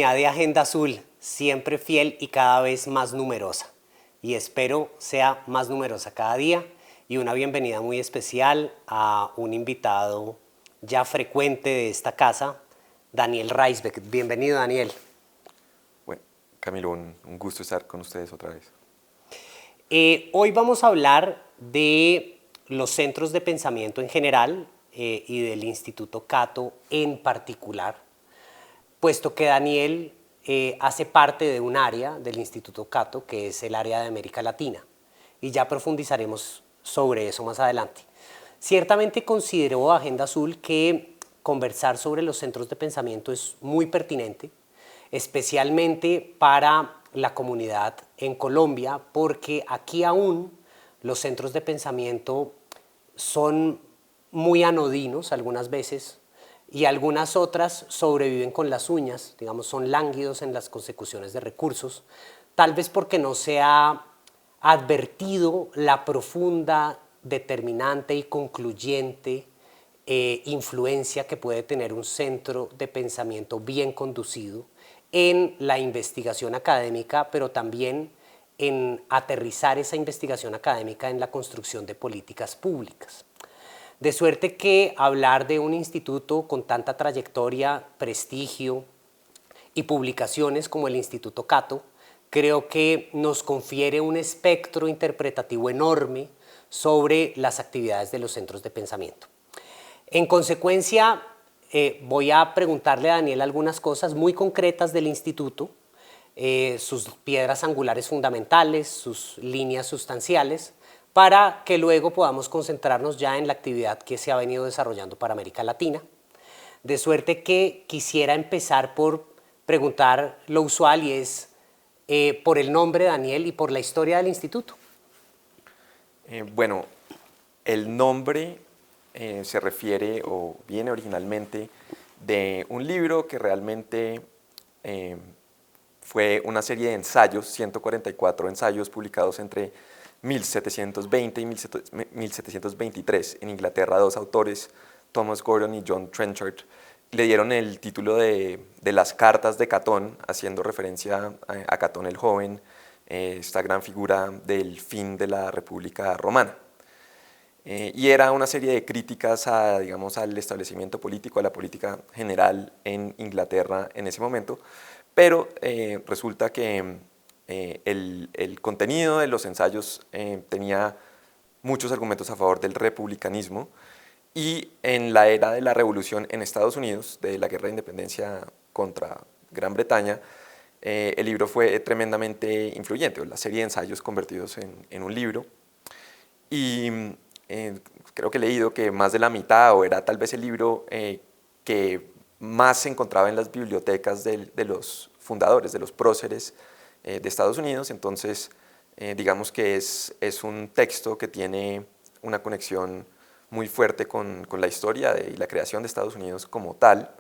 comunidad de Agenda Azul, siempre fiel y cada vez más numerosa. Y espero sea más numerosa cada día. Y una bienvenida muy especial a un invitado ya frecuente de esta casa, Daniel Reisbeck. Bienvenido, Daniel. Bueno, Camilo, un gusto estar con ustedes otra vez. Hoy vamos a hablar de los centros de pensamiento en general y del Instituto Cato en particular, puesto que Daniel hace parte de un área del Instituto Cato que es el área de América Latina, y ya profundizaremos sobre eso más adelante. Ciertamente consideró Agenda Azul que conversar sobre los centros de pensamiento es muy pertinente, especialmente para la comunidad en Colombia, porque aquí aún los centros de pensamiento son muy anodinos algunas veces y algunas otras sobreviven con las uñas, digamos, son lánguidos en las consecuciones de recursos, tal vez porque no se ha advertido la profunda, determinante y concluyente influencia que puede tener un centro de pensamiento bien conducido en la investigación académica, pero también en aterrizar esa investigación académica en la construcción de políticas públicas. De suerte que hablar de un instituto con tanta trayectoria, prestigio y publicaciones como el Instituto Cato, creo que nos confiere un espectro interpretativo enorme sobre las actividades de los centros de pensamiento. En consecuencia, voy a preguntarle a Daniel algunas cosas muy concretas del instituto, sus piedras angulares fundamentales, sus líneas sustanciales, para que luego podamos concentrarnos ya en la actividad que se ha venido desarrollando para América Latina. De suerte que quisiera empezar por preguntar lo usual, y es por el nombre Daniel y por la historia del instituto. Bueno, el nombre se refiere o viene originalmente de un libro que realmente eh, fue una serie de ensayos, 144 ensayos publicados entre 1720 y 1723 en Inglaterra. Dos autores, Thomas Gordon y John Trenchard, le dieron el título de las cartas de Catón, haciendo referencia a Catón el Joven, esta gran figura del fin de la República Romana. Y era una serie de críticas a, digamos, al establecimiento político, a la política general en Inglaterra en ese momento, pero resulta que el contenido de los ensayos tenía muchos argumentos a favor del republicanismo, y en la era de la revolución en Estados Unidos, de la guerra de independencia contra Gran Bretaña, el libro fue tremendamente influyente, la serie de ensayos convertidos en un libro. Y creo que he leído que más de la mitad, o era tal vez el libro que más se encontraba en las bibliotecas de los fundadores, de los próceres de Estados Unidos. Entonces, digamos que es un texto que tiene una conexión muy fuerte con la historia y la creación de Estados Unidos como tal.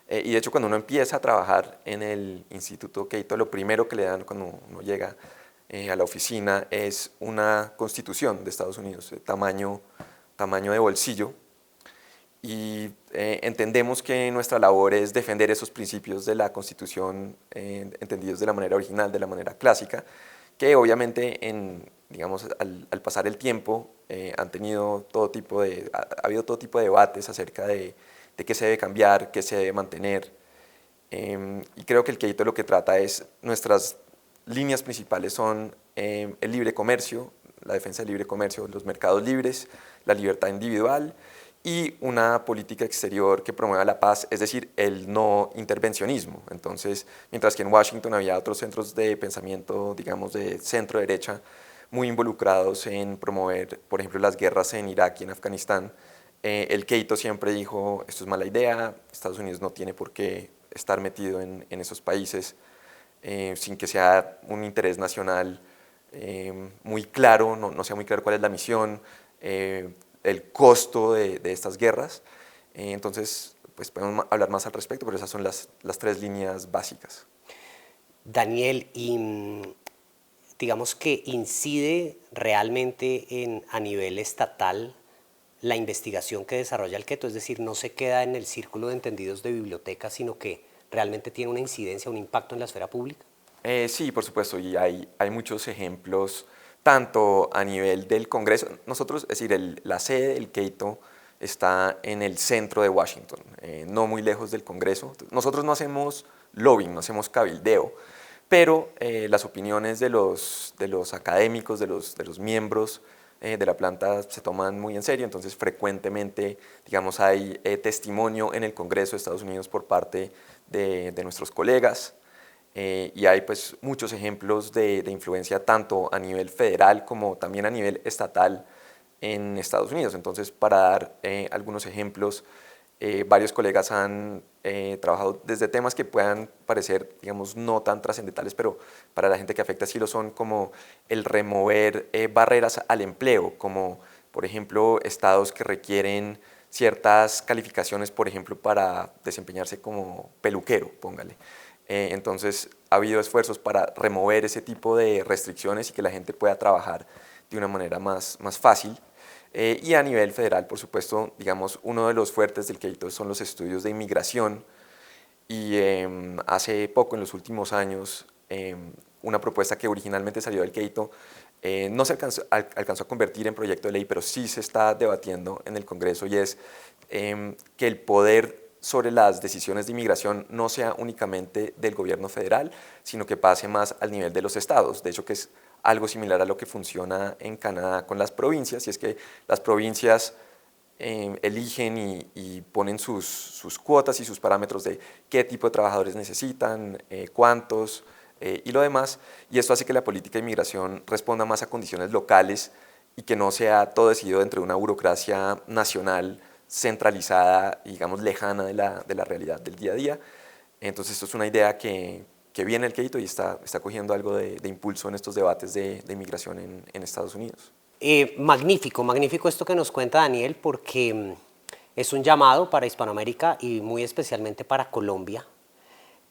Y de hecho, cuando uno empieza a trabajar en el Instituto Cato, lo primero que le dan cuando uno llega a la oficina es una constitución de Estados Unidos, de tamaño de bolsillo, y entendemos que nuestra labor es defender esos principios de la Constitución entendidos de la manera original, de la manera clásica, que obviamente digamos, al pasar el tiempo ha habido todo tipo de debates acerca de qué se debe cambiar, qué se debe mantener. Y creo que el Cato lo que trata es, nuestras líneas principales son el libre comercio, la defensa del libre comercio, los mercados libres, la libertad individual y una política exterior que promueva la paz, es decir, el no intervencionismo. Entonces, mientras que en Washington había otros centros de pensamiento, digamos, de centro derecha, muy involucrados en promover, por ejemplo, las guerras en Irak y en Afganistán, el Cato siempre dijo, esto es mala idea, Estados Unidos no tiene por qué estar metido en esos países sin que sea un interés nacional muy claro, no sea muy claro cuál es la misión, el costo de estas guerras. Entonces, pues podemos hablar más al respecto, pero esas son las tres líneas básicas. Daniel, y digamos que incide realmente a nivel estatal la investigación que desarrolla el Cato, es decir, no se queda en el círculo de entendidos de biblioteca, sino que realmente tiene una incidencia, un impacto en la esfera pública? Sí, por supuesto, y hay muchos ejemplos, tanto a nivel del Congreso, nosotros, es decir, la sede del Keito está en el centro de Washington, no muy lejos del Congreso. Nosotros no hacemos lobbying, no hacemos cabildeo, pero las opiniones de los académicos, de los miembros de la planta se toman muy en serio, entonces frecuentemente, digamos, hay testimonio en el Congreso de Estados Unidos por parte de nuestros colegas. Y hay pues muchos ejemplos de influencia tanto a nivel federal como también a nivel estatal en Estados Unidos. Entonces, para dar algunos ejemplos, varios colegas han trabajado desde temas que puedan parecer, digamos, no tan trascendentales, pero para la gente que afecta sí lo son, como el remover barreras al empleo, como por ejemplo estados que requieren ciertas calificaciones, por ejemplo, para desempeñarse como peluquero, póngale. Entonces ha habido esfuerzos para remover ese tipo de restricciones y que la gente pueda trabajar de una manera más fácil. Y a nivel federal, por supuesto, digamos, uno de los fuertes del Keito son los estudios de inmigración. Y hace poco, en los últimos años, una propuesta que originalmente salió del Keito no se alcanzó a convertir en proyecto de ley, pero sí se está debatiendo en el Congreso, y es que el poder sobre las decisiones de inmigración no sea únicamente del gobierno federal, sino que pase más al nivel de los estados. De hecho, que es algo similar a lo que funciona en Canadá con las provincias, y es que las provincias eligen y ponen sus cuotas y sus parámetros de qué tipo de trabajadores necesitan, cuántos y lo demás, y esto hace que la política de inmigración responda más a condiciones locales y que no sea todo decidido dentro de una burocracia nacional centralizada y, digamos, lejana de la realidad del día a día. Entonces esto es una idea que viene el Keito y está cogiendo algo de impulso en estos debates de inmigración en Estados Unidos. Magnífico, magnífico esto que nos cuenta Daniel, porque es un llamado para Hispanoamérica y muy especialmente para Colombia,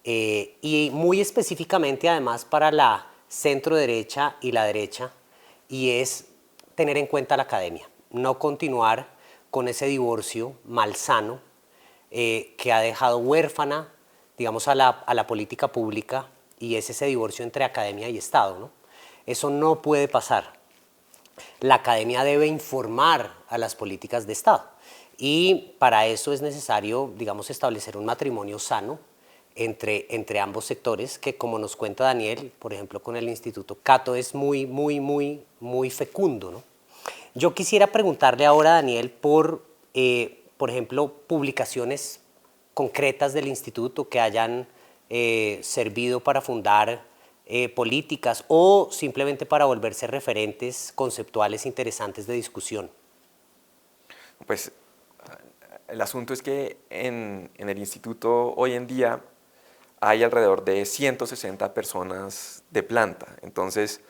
y muy específicamente además para la centro derecha y la derecha, y es tener en cuenta la academia, no continuar con ese divorcio malsano que ha dejado huérfana, digamos, a la política pública, y es ese divorcio entre academia y Estado, ¿no? Eso no puede pasar. La academia debe informar a las políticas de Estado, y para eso es necesario, digamos, establecer un matrimonio sano entre ambos sectores, que, como nos cuenta Daniel, por ejemplo, con el Instituto Cato, es muy fecundo, ¿no? Yo quisiera preguntarle ahora a Daniel por ejemplo, publicaciones concretas del instituto que hayan servido para fundar políticas o simplemente para volverse referentes conceptuales interesantes de discusión. Pues el asunto es que en el instituto hoy en día hay alrededor de 160 personas de planta. Entonces,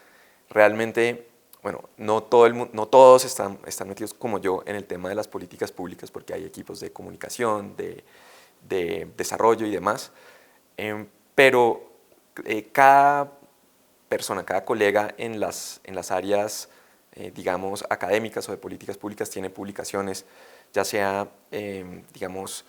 realmente, bueno, no todos están metidos como yo en el tema de las políticas públicas, porque hay equipos de comunicación, de desarrollo y demás. Pero cada persona, cada colega en las áreas, digamos, académicas o de políticas públicas tiene publicaciones, ya sea, digamos,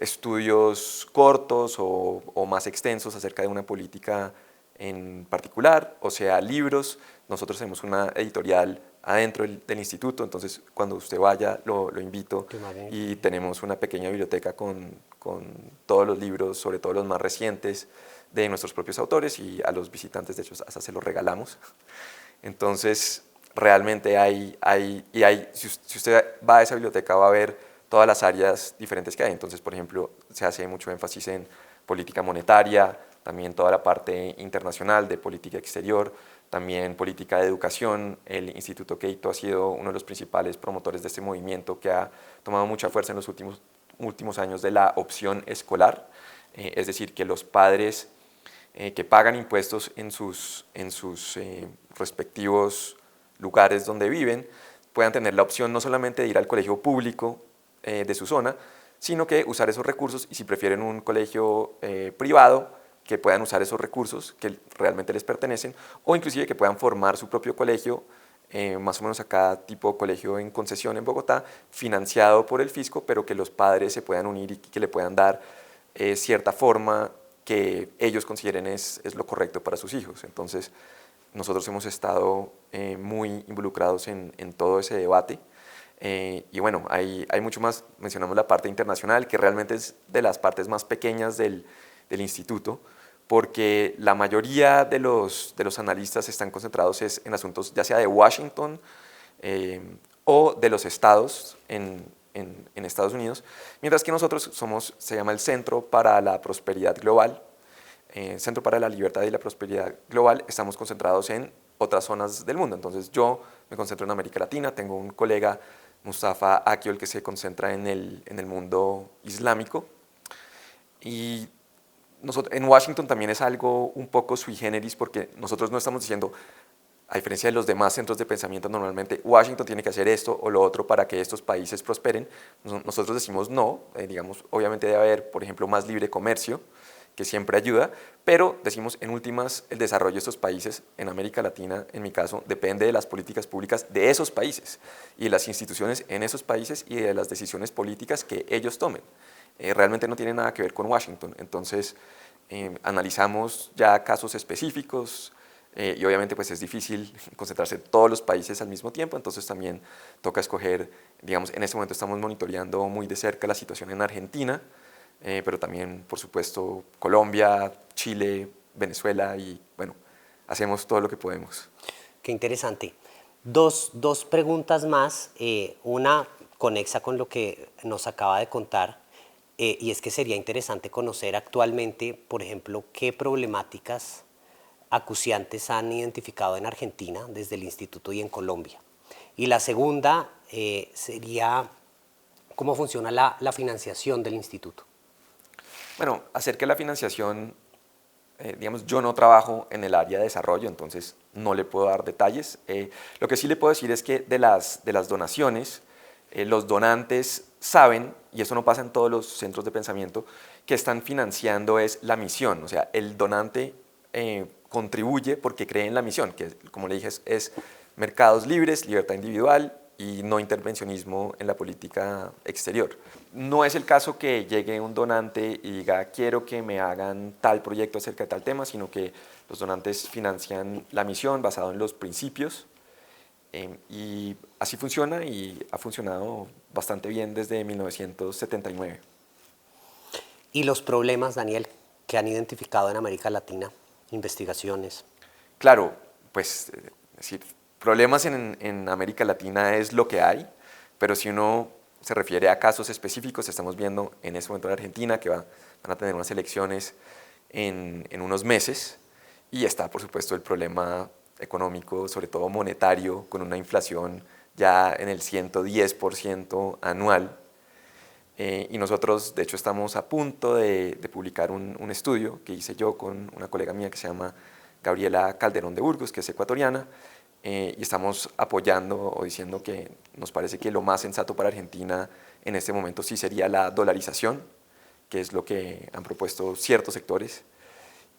estudios cortos o más extensos acerca de una política en particular, o sea, libros. Nosotros tenemos una editorial adentro del instituto, entonces cuando usted vaya lo invito, y tenemos una pequeña biblioteca con todos los libros, sobre todo los más recientes, de nuestros propios autores, y a los visitantes, de hecho, hasta se los regalamos. Entonces, realmente si usted va a esa biblioteca va a ver todas las áreas diferentes que hay. Entonces, por ejemplo, se hace mucho énfasis en política monetaria, también toda la parte internacional de política exterior, también política de educación. El Instituto Keito ha sido uno de los principales promotores de este movimiento que ha tomado mucha fuerza en los últimos años, de la opción escolar, es decir, que los padres que pagan impuestos en sus respectivos lugares donde viven puedan tener la opción no solamente de ir al colegio público de su zona, sino que usar esos recursos, y si prefieren un colegio privado, que puedan usar esos recursos que realmente les pertenecen, o inclusive que puedan formar su propio colegio, más o menos acá tipo colegio en concesión en Bogotá, financiado por el fisco, pero que los padres se puedan unir y que le puedan dar cierta forma que ellos consideren es lo correcto para sus hijos. Entonces, nosotros hemos estado muy involucrados en todo ese debate. Y bueno, hay mucho más. Mencionamos la parte internacional, que realmente es de las partes más pequeñas del instituto, porque la mayoría de los analistas están concentrados en asuntos ya sea de Washington o de los estados en Estados Unidos, mientras que nosotros se llama el Centro para la Prosperidad Global, Centro para la Libertad y la Prosperidad Global. Estamos concentrados en otras zonas del mundo. Entonces yo me concentro en América Latina, tengo un colega, Mustafa Akyol, que se concentra en el mundo islámico, y en Washington también es algo un poco sui generis, porque nosotros no estamos diciendo, a diferencia de los demás centros de pensamiento, normalmente Washington tiene que hacer esto o lo otro para que estos países prosperen. Nosotros decimos no, digamos, obviamente debe haber, por ejemplo, más libre comercio, que siempre ayuda, pero decimos en últimas el desarrollo de estos países, en América Latina, en mi caso, depende de las políticas públicas de esos países y de las instituciones en esos países y de las decisiones políticas que ellos tomen. Realmente no tiene nada que ver con Washington. Entonces, analizamos ya casos específicos, y obviamente pues es difícil concentrarse en todos los países al mismo tiempo, entonces también toca escoger. Digamos, en este momento estamos monitoreando muy de cerca la situación en Argentina, pero también, por supuesto, Colombia, Chile, Venezuela, y bueno, hacemos todo lo que podemos. Qué interesante. Dos preguntas más, una conexa con lo que nos acaba de contar, y es que sería interesante conocer actualmente, por ejemplo, qué problemáticas acuciantes han identificado en Argentina desde el instituto y en Colombia. Y la segunda sería cómo funciona la financiación del instituto. Bueno, acerca de la financiación, digamos, yo no trabajo en el área de desarrollo, entonces no le puedo dar detalles. Lo que sí le puedo decir es que de las donaciones, los donantes saben, y eso no pasa en todos los centros de pensamiento, que están financiando es la misión. O sea, el donante contribuye porque cree en la misión, que como le dije es mercados libres, libertad individual y no intervencionismo en la política exterior. No es el caso que llegue un donante y diga quiero que me hagan tal proyecto acerca de tal tema, sino que los donantes financian la misión basado en los principios, y así funciona, y ha funcionado bastante bien desde 1979. Y los problemas, Daniel, que han identificado en América Latina, investigaciones. Claro, pues decir, problemas en América Latina es lo que hay, pero si uno se refiere a casos específicos, estamos viendo en este momento en Argentina que van a tener unas elecciones en unos meses, y está por supuesto el problema económico, sobre todo monetario, con una inflación ya en el 110% anual. Y nosotros, de hecho, estamos a punto de publicar un estudio que hice yo con una colega mía que se llama Gabriela Calderón de Burgos, que es ecuatoriana, y estamos apoyando o diciendo que nos parece que lo más sensato para Argentina en este momento sí sería la dolarización, que es lo que han propuesto ciertos sectores.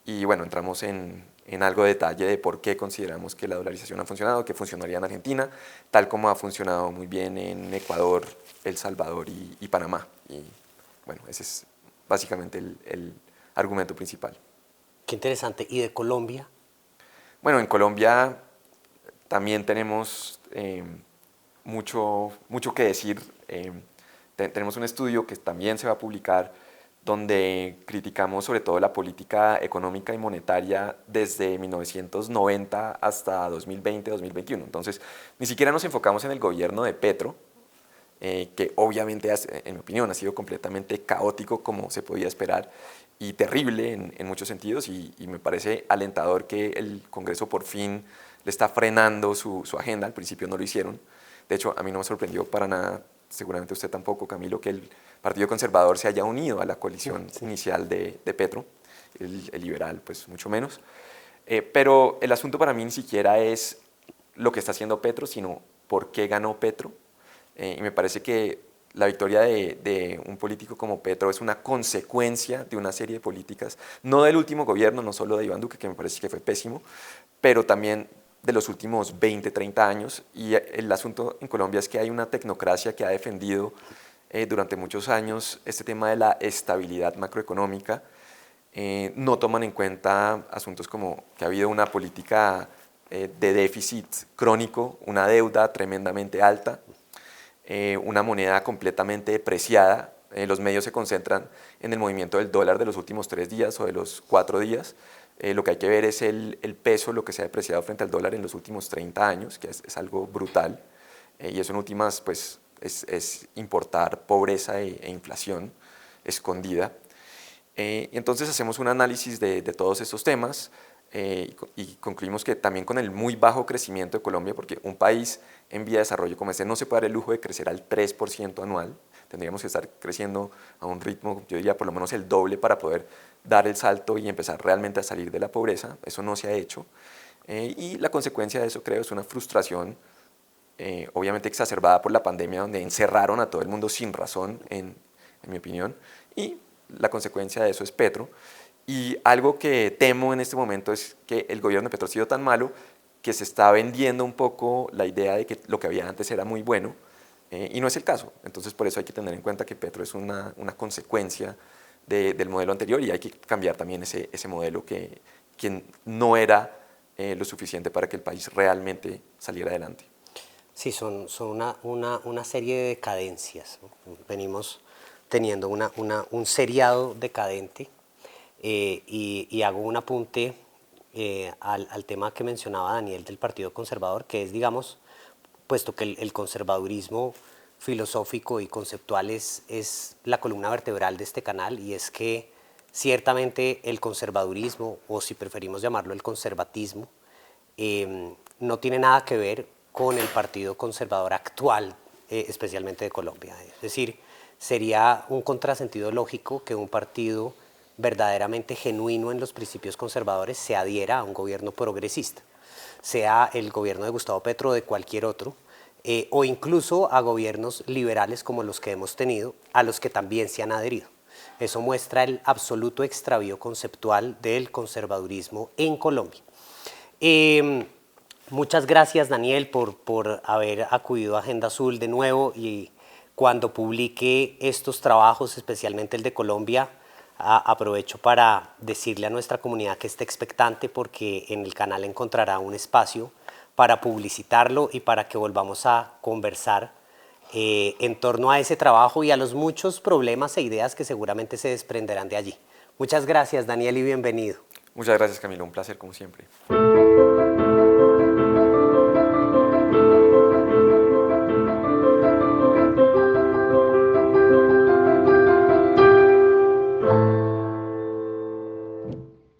Y bueno, entramos en algo de detalle de por qué consideramos que la dolarización ha funcionado, que funcionaría en Argentina, tal como ha funcionado muy bien en Ecuador, El Salvador y Panamá. Y bueno, ese es básicamente el argumento principal. Qué interesante. ¿Y de Colombia? Bueno, en Colombia también tenemos mucho que decir. Tenemos un estudio que también se va a publicar, donde criticamos sobre todo la política económica y monetaria desde 1990 hasta 2020-2021. Entonces, ni siquiera nos enfocamos en el gobierno de Petro, que obviamente, en mi opinión, ha sido completamente caótico como se podía esperar y terrible en muchos sentidos, y me parece alentador que el Congreso por fin le está frenando su agenda. Al principio no lo hicieron. De hecho, a mí no me sorprendió para nada, seguramente usted tampoco, Camilo, que el Partido Conservador se haya unido a la coalición inicial de Petro, el liberal pues mucho menos. Pero el asunto para mí ni siquiera es lo que está haciendo Petro, sino por qué ganó Petro. Y me parece que la victoria de un político como Petro es una consecuencia de una serie de políticas, no del último gobierno, no solo de Iván Duque, que me parece que fue pésimo, pero también de los últimos 20, 30 años. Y el asunto en Colombia es que hay una tecnocracia que ha defendido durante muchos años este tema de la estabilidad macroeconómica, no toman en cuenta asuntos como que ha habido una política de déficit crónico, una deuda tremendamente alta, una moneda completamente depreciada. Los medios se concentran en el movimiento del dólar de los últimos 3 días o de los 4 días. Lo que hay que ver es el peso, lo que se ha depreciado frente al dólar en los últimos 30 años, que es algo brutal. Y eso en últimas pues, es importar pobreza e inflación escondida. Y entonces hacemos un análisis de todos estos temas y concluimos que también con el muy bajo crecimiento de Colombia, porque un país en vía de desarrollo como este no se puede dar el lujo de crecer al 3% anual, tendríamos que estar creciendo a un ritmo, yo diría por lo menos el doble para poder dar el salto y empezar realmente a salir de la pobreza. Eso no se ha hecho. Y la consecuencia de eso, creo, es una frustración obviamente exacerbada por la pandemia, donde encerraron a todo el mundo sin razón, en mi opinión, y la consecuencia de eso es Petro. Y algo que temo en este momento es que el gobierno de Petro ha sido tan malo que se está vendiendo un poco la idea de que lo que había antes era muy bueno, y no es el caso. Entonces por eso hay que tener en cuenta que Petro es una consecuencia del modelo anterior, y hay que cambiar también ese modelo que no era lo suficiente para que el país realmente saliera adelante. Sí, son una serie de decadencias, ¿no? Venimos teniendo un seriado decadente, y hago un apunte al tema que mencionaba Daniel del Partido Conservador, que es, digamos, puesto que el conservadurismo filosófico y conceptual es la columna vertebral de este canal, y es que ciertamente el conservadurismo, o si preferimos llamarlo el conservatismo, no tiene nada que ver con el partido conservador actual, especialmente de Colombia. Es decir, sería un contrasentido lógico que un partido verdaderamente genuino en los principios conservadores se adhiera a un gobierno progresista, sea el gobierno de Gustavo Petro o de cualquier otro, o incluso a gobiernos liberales como los que hemos tenido, a los que también se han adherido. Eso muestra el absoluto extravío conceptual del conservadurismo en Colombia. Muchas gracias, Daniel, por haber acudido a Agenda Azul de nuevo, y cuando publique estos trabajos, especialmente el de Colombia, aprovecho para decirle a nuestra comunidad que esté expectante, porque en el canal encontrará un espacio para publicitarlo y para que volvamos a conversar en torno a ese trabajo y a los muchos problemas e ideas que seguramente se desprenderán de allí. Muchas gracias, Daniel, y bienvenido. Muchas gracias, Camilo, un placer como siempre.